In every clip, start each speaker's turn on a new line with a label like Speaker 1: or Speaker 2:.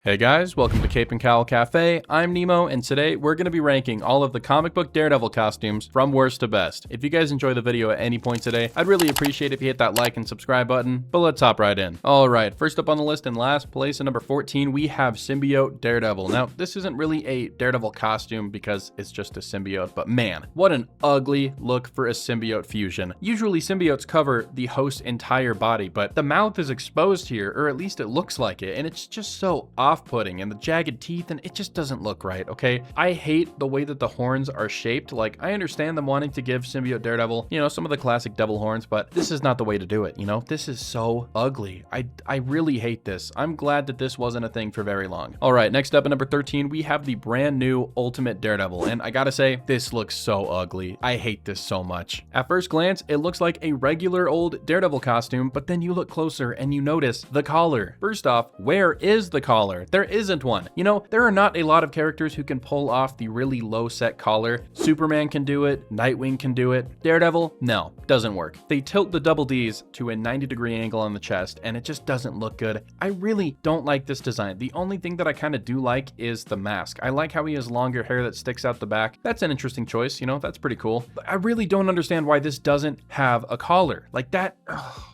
Speaker 1: Hey guys, welcome to Cape and Cowl Cafe. I'm Nemo, and today we're going to be ranking all of the comic book Daredevil costumes from worst to best. If you guys enjoy the video at any point today, I'd really appreciate if you hit that like and subscribe button, but let's hop right in. Alright, first up on the list in last place at number 14, we have Symbiote Daredevil. Now, this isn't really a Daredevil costume because it's just a symbiote, but man, what an ugly look for a symbiote fusion. Usually symbiotes cover the host's entire body, but the mouth is exposed here, or at least it looks like it, and it's just so off-putting, and the jagged teeth, and it just doesn't look right, okay? I hate the way that the horns are shaped. Like, I understand them wanting to give Symbiote Daredevil, you know, some of the classic devil horns, but this is not the way to do it, you know? This is so ugly. I really hate this. I'm glad that this wasn't a thing for very long. All right, next up at number 13, we have the brand new Ultimate Daredevil, and I gotta say, this looks so ugly. I hate this so much. At first glance, it looks like a regular old Daredevil costume, but then you look closer and you notice the collar. First off, where is the collar? There isn't one. You know, there are not a lot of characters who can pull off the really low set collar. Superman can do it, Nightwing can do it. Daredevil, no, doesn't work. They tilt the double D's to a 90-degree angle on the chest, and it just doesn't look good. I really don't like this design. The only thing that I kind of do like is the mask. I like how he has longer hair that sticks out the back. That's an interesting choice, you know, that's pretty cool. But I really don't understand why this doesn't have a collar. Like that,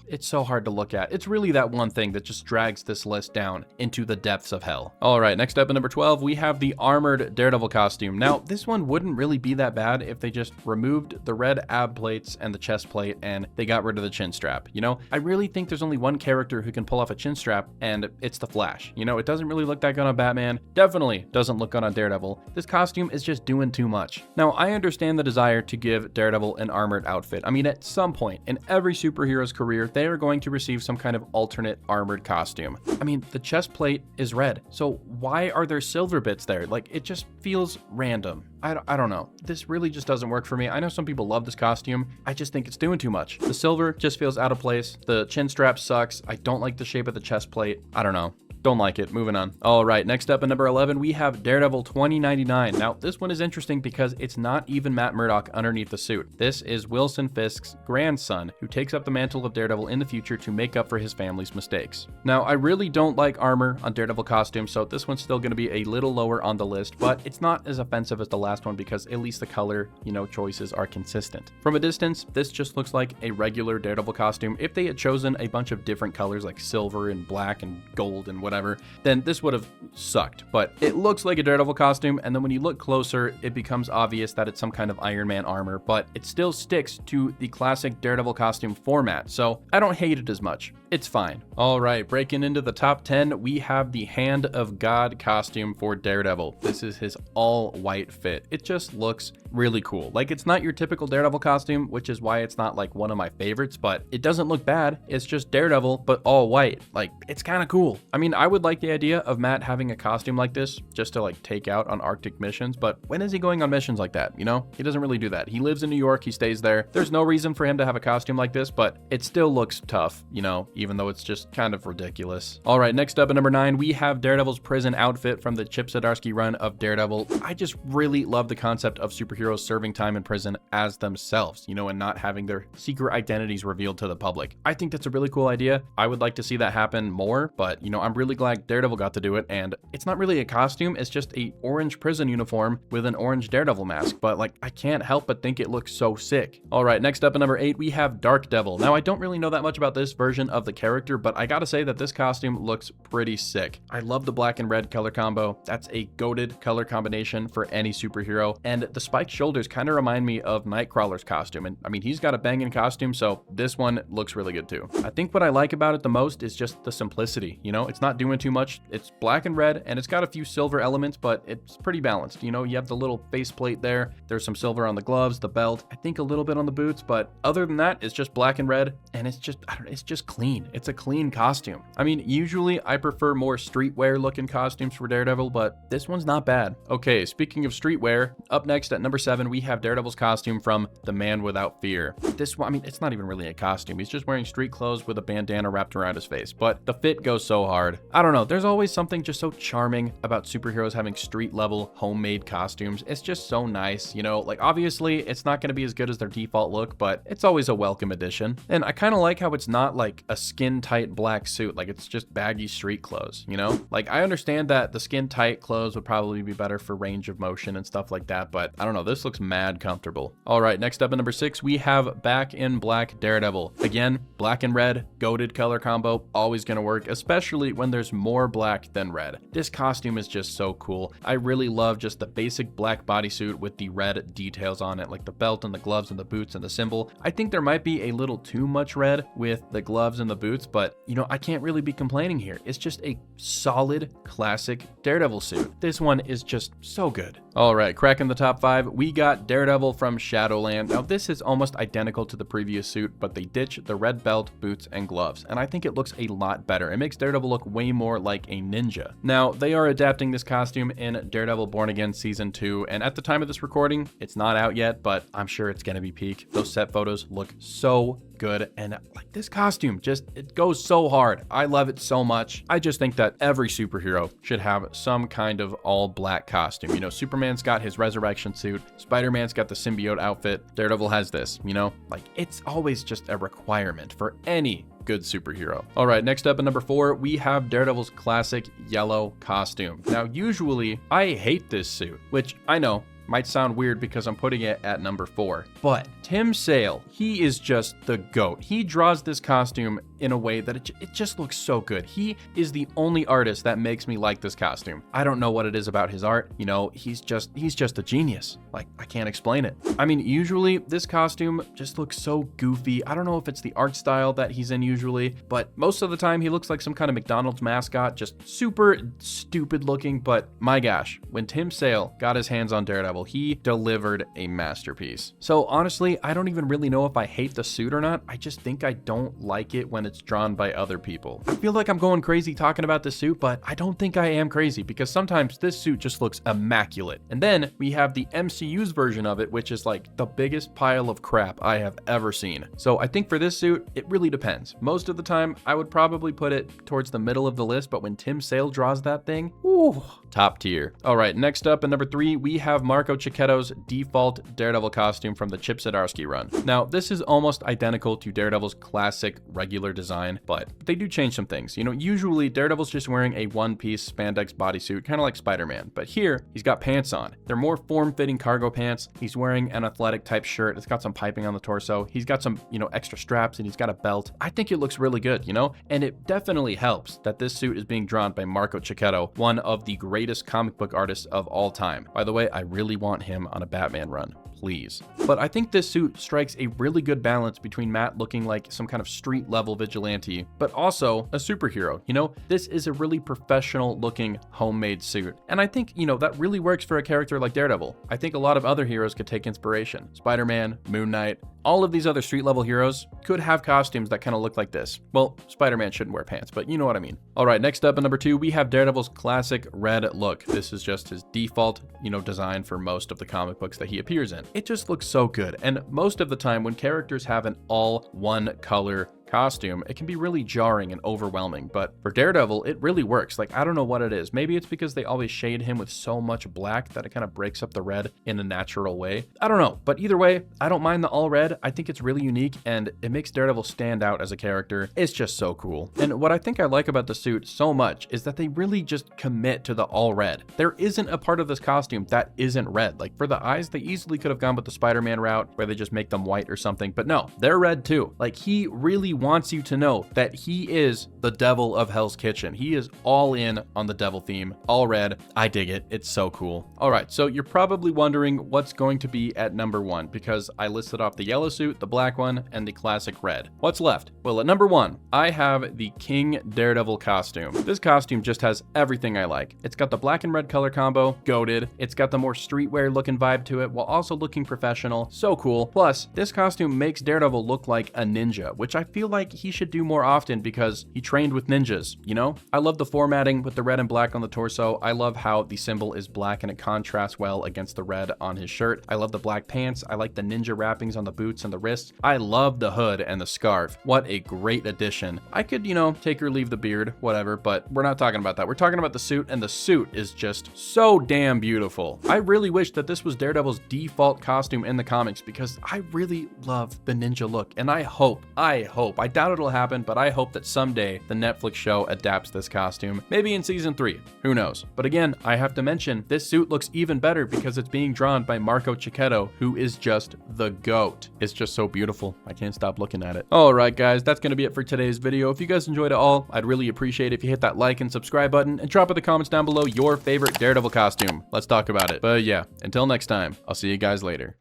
Speaker 1: it's so hard to look at. It's really that one thing that just drags this list down into the depths of hell. All right, next up at number 12, we have the armored Daredevil costume. Now, this one wouldn't really be that bad if they just removed the red ab plates and the chest plate and they got rid of the chin strap. You know, I really think there's only one character who can pull off a chin strap, and it's the Flash. You know, it doesn't really look that good on Batman. Definitely doesn't look good on Daredevil. This costume is just doing too much. Now, I understand the desire to give Daredevil an armored outfit. I mean, at some point in every superhero's career, they are going to receive some kind of alternate armored costume. I mean, the chest plate is red, so why are there silver bits there? Like, it just feels random. I don't know. This really just doesn't work for me. I know some people love this costume. I just think it's doing too much. The silver just feels out of place. The chin strap sucks. I don't like the shape of the chest plate. I don't know. Don't like it. Moving on. All right, next up at number 11, we have Daredevil 2099. Now, this one is interesting because it's not even Matt Murdock underneath the suit. This is Wilson Fisk's grandson, who takes up the mantle of Daredevil in the future to make up for his family's mistakes. Now, I really don't like armor on Daredevil costumes, so this one's still going to be a little lower on the list, but it's not as offensive as the last one because at least the color, you know, choices are consistent. From a distance, this just looks like a regular Daredevil costume. If they had chosen a bunch of different colors like silver and black and gold and whatever, then this would have sucked. But it looks like a Daredevil costume, and then when you look closer, it becomes obvious that it's some kind of Iron Man armor, but it still sticks to the classic Daredevil costume format, so I don't hate it as much. It's fine. All right, breaking into the top 10, we have the Hand of God costume for Daredevil. This is his all-white fit. It just looks really cool. Like, it's not your typical Daredevil costume, which is why it's not like one of my favorites, but it doesn't look bad. It's just Daredevil, but all white. Like, it's kind of cool. I mean, I would like the idea of Matt having a costume like this just to like take out on Arctic missions, but when is he going on missions like that? You know, he doesn't really do that. He lives in New York, he stays there. There's no reason for him to have a costume like this, but it still looks tough, you know, even though it's just kind of ridiculous. All right, next up at number 9, we have Daredevil's prison outfit from the Chip Zdarsky run of Daredevil. I just really love the concept of superheroes serving time in prison as themselves, you know, and not having their secret identities revealed to the public. I think that's a really cool idea. I would like to see that happen more, but you know, I'm really glad Daredevil got to do it, and it's not really a costume, it's just a orange prison uniform with an orange Daredevil mask, but like, I can't help but think it looks so sick. All right, next up at number 8, we have Dark Devil. Now, I don't really know that much about this version of the character, but I gotta say that this costume looks pretty sick. I love the black and red color combo. That's a goated color combination for any superhero, and the spiked shoulders kind of remind me of Nightcrawler's costume, and I mean, he's got a banging costume, so this one looks really good too. I think what I like about it the most is just the simplicity, you know, it's not doing too much. It's black and red, and it's got a few silver elements, but it's pretty balanced. You know, you have the little faceplate there. There's some silver on the gloves, the belt, I think a little bit on the boots, but other than that, it's just black and red, and it's just, I don't know, it's just clean. It's a clean costume. I mean, usually I prefer more streetwear looking costumes for Daredevil, but this one's not bad. Okay, speaking of streetwear, up next at number 7, we have Daredevil's costume from The Man Without Fear. This one, I mean, it's not even really a costume. He's just wearing street clothes with a bandana wrapped around his face, but the fit goes so hard. I don't know, there's always something just so charming about superheroes having street level homemade costumes. It's just so nice, you know, like obviously it's not going to be as good as their default look, but it's always a welcome addition. And I kind of like how it's not like a skin tight black suit, like it's just baggy street clothes, you know? Like I understand that the skin tight clothes would probably be better for range of motion and stuff like that, but I don't know, this looks mad comfortable. All right, next up at number 6, we have Back in Black Daredevil. Again, black and red, goated color combo, always gonna work, especially when there's more black than red. This costume is just so cool. I really love just the basic black bodysuit with the red details on it, like the belt and the gloves and the boots and the symbol. I think there might be a little too much red with the gloves and the boots, but you know, I can't really be complaining here. It's just a solid classic Daredevil suit. This one is just so good. All right, cracking the top 5, we got Daredevil from Shadowland. Now this is almost identical to the previous suit, but they ditch the red belt, boots, and gloves, and I think it looks a lot better. It makes Daredevil look way more like a ninja. Now, they are adapting this costume in Daredevil Born Again Season 2, and at the time of this recording, it's not out yet, but I'm sure it's gonna be peak. Those set photos look so good, and like this costume it goes so hard. I love it so much. I just think that every superhero should have some kind of all black costume. You know, Superman's got his resurrection suit, Spider-Man's got the symbiote outfit, Daredevil has this, you know, like it's always just a requirement for any good superhero. All right, next up at number 4, we have Daredevil's classic yellow costume. Now, usually I hate this suit, which I know might sound weird because I'm putting it at number 4, but Tim Sale, he is just the GOAT. He draws this costume in a way that it just looks so good. He is the only artist that makes me like this costume. I don't know what it is about his art. You know, he's just a genius. Like, I can't explain it. I mean, usually this costume just looks so goofy. I don't know if it's the art style that he's in usually, but most of the time he looks like some kind of McDonald's mascot, just super stupid looking. But my gosh, when Tim Sale got his hands on Daredevil, he delivered a masterpiece. So honestly, I don't even really know if I hate the suit or not. I just think I don't like it when it's drawn by other people. I feel like I'm going crazy talking about this suit, but I don't think I am crazy because sometimes this suit just looks immaculate. And then we have the MCU's version of it, which is like the biggest pile of crap I have ever seen. So I think for this suit, it really depends. Most of the time, I would probably put it towards the middle of the list, but when Tim Sale draws that thing, ooh, top tier. All right, next up at number 3, we have Marco Cicchetto's default Daredevil costume from the Chip Zdarsky run. Now, this is almost identical to Daredevil's classic regular design, but they do change some things. You know, usually Daredevil's just wearing a one-piece spandex bodysuit, kind of like Spider-Man, but here he's got pants on. They're more form-fitting cargo pants. He's wearing an athletic type shirt. It's got some piping on the torso. He's got some, you know, extra straps, and he's got a belt. I think it looks really good, you know, and it definitely helps that this suit is being drawn by Marco Cicchetto, one of the greatest comic book artists of all time. By the way, I really want him on a Batman run, please. But I think this suit strikes a really good balance between Matt looking like some kind of street level vigilante, but also a superhero. You know, this is a really professional looking homemade suit. And I think, you know, that really works for a character like Daredevil. I think a lot of other heroes could take inspiration. Spider-Man, Moon Knight, all of these other street level heroes could have costumes that kind of look like this. Well, Spider-Man shouldn't wear pants, but you know what I mean. All right, next up at number 2, we have Daredevil's classic red look. This is just his default, you know, design for most of the comic books that he appears in. It just looks so good. And most of the time when characters have an all one color costume, it can be really jarring and overwhelming, but for Daredevil, it really works. Like, I don't know what it is. Maybe it's because they always shade him with so much black that it kind of breaks up the red in a natural way. I don't know, but either way, I don't mind the all red. I think it's really unique and it makes Daredevil stand out as a character. It's just so cool. And what I think I like about the suit so much is that they really just commit to the all red. There isn't a part of this costume that isn't red. Like for the eyes, they easily could have gone with the Spider-Man route where they just make them white or something, but no, they're red too. Like he really wants you to know that he is the devil of Hell's Kitchen. He is all in on the devil theme, all red. I dig it. It's so cool. All right, so you're probably wondering what's going to be at number 1 because I listed off the yellow suit, the black one, and the classic red. What's left? Well, at number 1, I have the King Daredevil costume. This costume just has everything I like. It's got the black and red color combo, goated. It's got the more streetwear looking vibe to it while also looking professional. So cool. Plus, this costume makes Daredevil look like a ninja, which I feel feel like he should do more often because he trained with ninjas, you know? I love the formatting with the red and black on the torso. I love how the symbol is black and it contrasts well against the red on his shirt. I love the black pants. I like the ninja wrappings on the boots and the wrists. I love the hood and the scarf. What a great addition. I could, you know, take or leave the beard, whatever, but we're not talking about that. We're talking about the suit, and the suit is just so damn beautiful. I really wish that this was Daredevil's default costume in the comics because I really love the ninja look, and I hope, I doubt it'll happen, but I hope that someday the Netflix show adapts this costume, maybe in season 3, who knows. But again, I have to mention, this suit looks even better because it's being drawn by Marco Cicchetto, who is just the GOAT. It's just so beautiful. I can't stop looking at it. All right, guys, that's going to be it for today's video. If you guys enjoyed it all, I'd really appreciate it if you hit that like and subscribe button and drop in the comments down below your favorite Daredevil costume. Let's talk about it. But yeah, until next time, I'll see you guys later.